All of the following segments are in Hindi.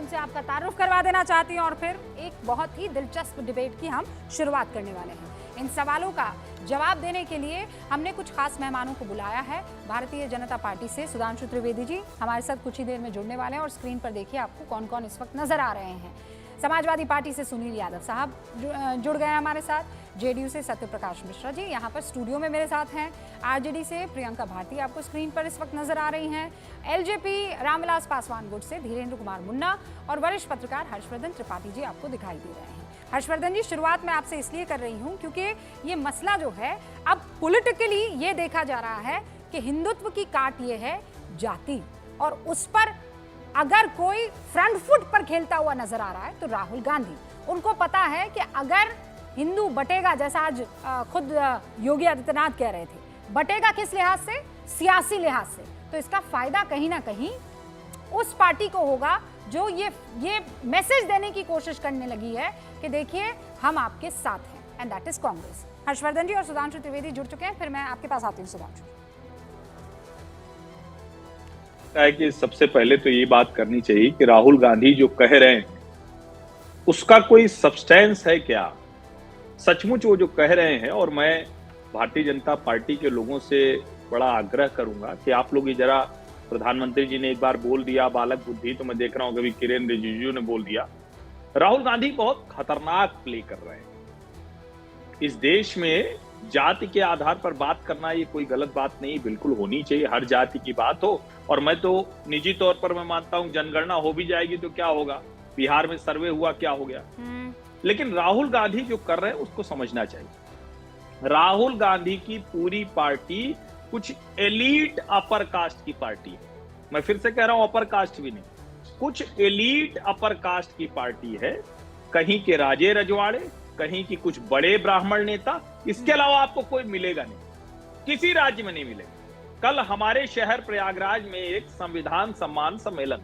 से आपका तारुफ करवा देना चाहती हूँ और फिर एक बहुत ही दिलचस्प डिबेट की हम शुरुआत करने वाले हैं। इन सवालों का जवाब देने के लिए हमने कुछ खास मेहमानों को बुलाया है। भारतीय जनता पार्टी से सुधांशु त्रिवेदी जी हमारे साथ कुछ ही देर में जुड़ने वाले हैं और स्क्रीन पर देखिए आपको कौन कौन इस वक्त नजर आ रहे हैं। समाजवादी पार्टी से सुनील यादव साहब जुड़ गए हैं हमारे साथ। जेडीयू से सत्यप्रकाश मिश्रा जी यहाँ पर स्टूडियो में मेरे साथ हैं। आरजेडी से प्रियंका भारती आपको स्क्रीन पर इस वक्त नजर आ रही हैं। एलजेपी रामविलास पासवान गुट से धीरेन्द्र कुमार मुन्ना और वरिष्ठ पत्रकार हर्षवर्धन त्रिपाठी जी आपको दिखाई दे रहे हैं। हर्षवर्धन जी, शुरुआत मैं आपसे इसलिए कर रही हूँ क्योंकि ये मसला जो है अब पॉलिटिकली ये देखा जा रहा है कि हिंदुत्व की काट ये है जाति, और उस पर अगर कोई फ्रंट फुट पर खेलता हुआ नजर आ रहा है तो राहुल गांधी। उनको पता है कि अगर हिंदू बटेगा, जैसा आज खुद योगी आदित्यनाथ कह रहे थे, बटेगा किस लिहाज से? सियासी लिहाज से। तो इसका फायदा कहीं ना कहीं उस पार्टी को होगा जो ये मैसेज देने की कोशिश करने लगी है कि देखिए हम आपके साथ हैं, and that is Congress. Harshvardhan ji और सुधांशु त्रिवेदी जुड़ चुके हैं, फिर मैं आपके पास आती हूँ सुधांशु। है कि सबसे पहले तो ये बात करनी चाहिए कि राहुल गांधी जो कह रहे हैं उसका कोई सब्सटेंस है क्या, सचमुच वो जो कह रहे हैं। और मैं भारतीय जनता पार्टी के लोगों से बड़ा आग्रह करूंगा कि आप लोग ये जरा, प्रधानमंत्री जी ने एक बार बोल दिया बालक बुद्धि, तो मैं देख रहा हूं कभी किरेन रिजिजू ने बोल दिया। राहुल गांधी बहुत खतरनाक प्ले कर रहे हैं। इस देश में जाति के आधार पर बात करना ये कोई गलत बात नहीं, बिल्कुल होनी चाहिए, हर जाति की बात हो। और मैं तो निजी तौर पर मैं मानता हूं जनगणना हो भी जाएगी तो क्या होगा, बिहार में सर्वे हुआ क्या हो गया। लेकिन राहुल गांधी जो कर रहे हैं उसको समझना चाहिए। राहुल गांधी की पूरी पार्टी कुछ एलीट अपर कास्ट की पार्टी है। मैं फिर से कह रहा हूं अपर कास्ट भी नहीं, कुछ एलीट अपर कास्ट की पार्टी है। कहीं के राजे रजवाड़े, कहीं की कुछ बड़े ब्राह्मण नेता, इसके अलावा आपको कोई मिलेगा नहीं, किसी राज्य में नहीं मिलेगा। कल हमारे शहर प्रयागराज में एक संविधान सम्मान सम्मेलन,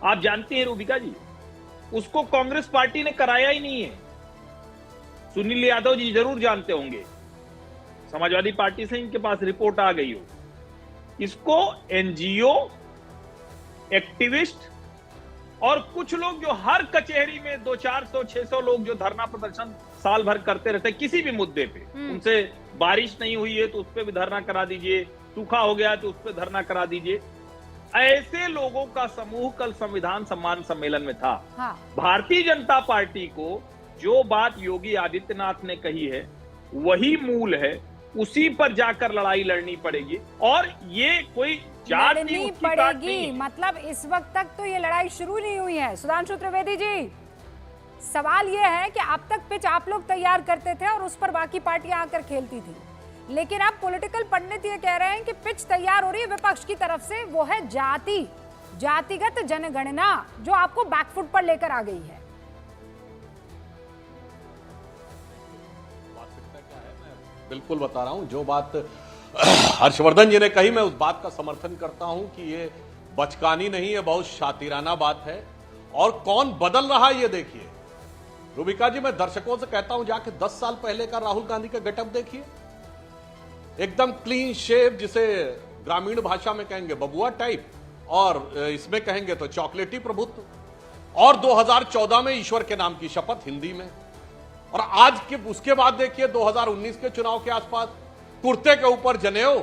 आप जानती हैं रूबिका जी, उसको कांग्रेस पार्टी ने कराया ही नहीं है। सुनील यादव जी जरूर जानते होंगे, समाजवादी पार्टी से इनके पास रिपोर्ट आ गई हो। इसको एनजीओ, एक्टिविस्ट और कुछ लोग जो हर कचहरी में 200-400-600 लोग जो धरना प्रदर्शन साल भर करते रहते हैं किसी भी मुद्दे पे, उनसे बारिश नहीं हुई है तो उस पर भी धरना करा दीजिए, सूखा हो गया तो उस पर धरना करा दीजिए। ऐसे लोगों का समूह कल संविधान सम्मान सम्मेलन में था। हाँ। भारतीय जनता पार्टी को जो बात योगी आदित्यनाथ ने कही है वही मूल है, उसी पर जाकर लड़ाई लड़नी पड़ेगी। और ये कोई लड़नी पड़ेगी मतलब इस वक्त तक तो ये लड़ाई शुरू नहीं हुई है। सुधांशु त्रिवेदी जी, सवाल ये है कि अब तक पिच आप लोग तैयार करते थे और उस पर बाकी पार्टियां आकर खेलती थी, लेकिन अब पॉलिटिकल पंडित ये कह रहे हैं कि पिच तैयार हो रही है विपक्ष की तरफ से, वो है जातिगत जनगणना जो आपको बैकफुट पर लेकर आ गई है। बिल्कुल बता रहा हूं, जो बात हर्षवर्धन जी ने कही मैं उस बात का समर्थन करता हूं कि ये बचकानी नहीं है, बहुत शातिराना बात है। और कौन बदल रहा है ये देखिए। रूबिका जी, मैं दर्शकों से कहता हूं जाके 10 साल पहले का राहुल गांधी का गेटअप देखिए, एकदम क्लीन शेव, जिसे ग्रामीण भाषा में कहेंगे बबुआ टाइप, और इसमें कहेंगे तो चॉकलेटी प्रभुत्व। और 2014 में ईश्वर के नाम की शपथ हिंदी में। और आज के उसके बाद देखिए 2019 के चुनाव के आसपास कुर्ते के ऊपर जनेऊ,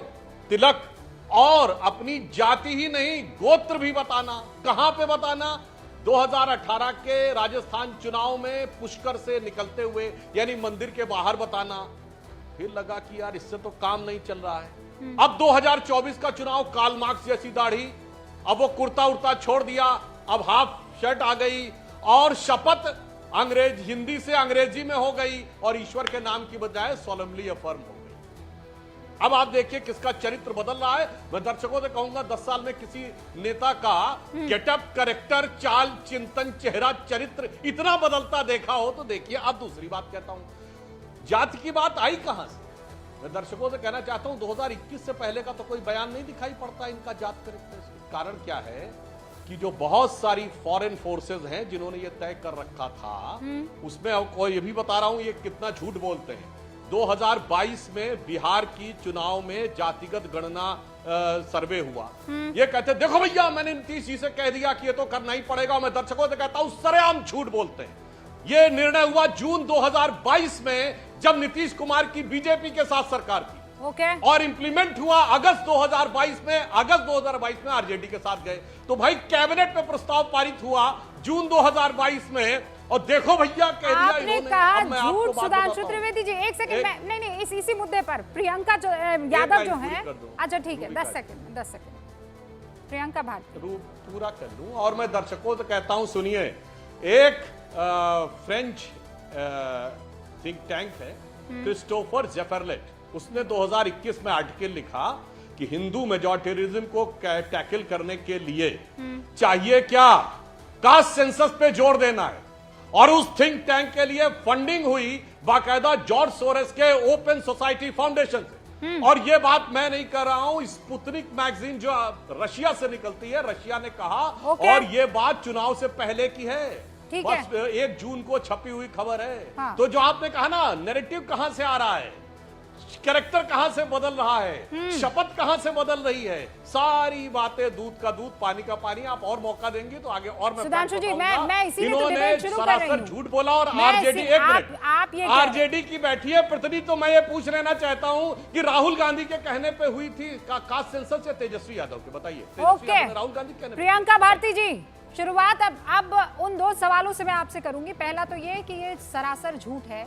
तिलक, और अपनी जाति ही नहीं गोत्र भी बताना। कहां पे बताना? 2018 के राजस्थान चुनाव में पुष्कर से निकलते हुए, यानी मंदिर के बाहर बताना। फिर लगा कि यार इससे तो काम नहीं चल रहा है। अब 2024 का चुनाव, कार्ल मार्क्स जैसी दाढ़ी, अब वो कुर्ता उर्ता छोड़ दिया, अब हाफ शर्ट आ गई, और शपथ हिंदी से अंग्रेजी में हो गई, और ईश्वर के नाम की बजाय सोलमली अफर्म हो गई। अब आप देखिए किसका चरित्र बदल रहा है। मैं दर्शकों से कहूंगा 10 साल में किसी नेता का गेटअप, कैरेक्टर, चाल, चिंतन, चेहरा, चरित्र इतना बदलता देखा हो तो देखिए। अब दूसरी बात कहता हूं, जाति की बात आई कहां से? मैं दर्शकों से कहना चाहता हूं 2021 से पहले का तो कोई बयान नहीं दिखाई पड़ता इनका जात कैरेक्टर से। कारण क्या है कि जो बहुत सारी फॉरेन फोर्सेस हैं जिन्होंने ये तय कर रखा था, उसमें आपको ये भी बता रहा हूं ये कितना झूठ बोलते हैं। 2022 में बिहार की चुनाव में जातिगत गणना सर्वे हुआ। ये कहते देखो भैया मैंने नीतीश जी से कह दिया कि ये तो करना ही पड़ेगा। मैं दर्शकों से कहता हूं सरेआम झूठ बोलते हैं। ये निर्णय हुआ जून 2022 में जब नीतीश कुमार की बीजेपी के साथ सरकार थी। और इंप्लीमेंट हुआ अगस्त 2022 में। अगस्त 2022 में आरजेडी के साथ गए तो भाई कैबिनेट में प्रस्ताव पारित हुआ जून 2022 में। और देखो भैया कह दिया आपने कहा झूठ। सुधांशु त्रिवेदी जी एक सेकंड में नहीं इसी मुद्दे पर प्रियंका जो यादव जो है, अच्छा ठीक है 10 सेकंड प्रियंका भारती पूरा कर लूं। और मैं दर्शकों से कहता हूं सुनिए, एक फ्रेंच थिंक टैंक है क्रिस्टोफर जेफरलेट, उसने 2021 में आर्टिकल लिखा कि हिंदू मेजॉरिटेरिज्म को टैकल करने के लिए चाहिए क्या, कास्ट सेंसस पे जोर देना है। और उस थिंक टैंक के लिए फंडिंग हुई बाकायदा जॉर्ज सोरेस के ओपन सोसाइटी फाउंडेशन से। और यह बात मैं नहीं कर रहा हूं, स्पुतनिक मैगजीन जो रशिया से निकलती है, रशिया ने कहा। और यह बात चुनाव से पहले की है, बस 1 जून को छपी हुई खबर है। हाँ। तो जो आपने कहा ना नैरेटिव कहां से आ रहा है, कैरेक्टर कहां से बदल रहा है, शपथ कहां से बदल रही है, सारी बातें दूध का दूध पानी का पानी। आप और मौका देंगे तो आगे और सुधांशु जी मैं इसीलिए तो डिबेट शुरू कर रही हूं। झूठ बोला। और आरजेडी आरजेडी की बैठी है प्रतिनिधि, तो मैं ये पूछ लेना चाहता हूं कि राहुल गांधी के कहने पे हुई थी कास्ट सेंसस या तेजस्वी यादव के, बताइए। राहुल गांधी के कहने। प्रियंका भारती जी शुरुआत अब उन 2 सवालों से मैं आपसे करूंगी। पहला तो ये कि ये सरासर झूठ है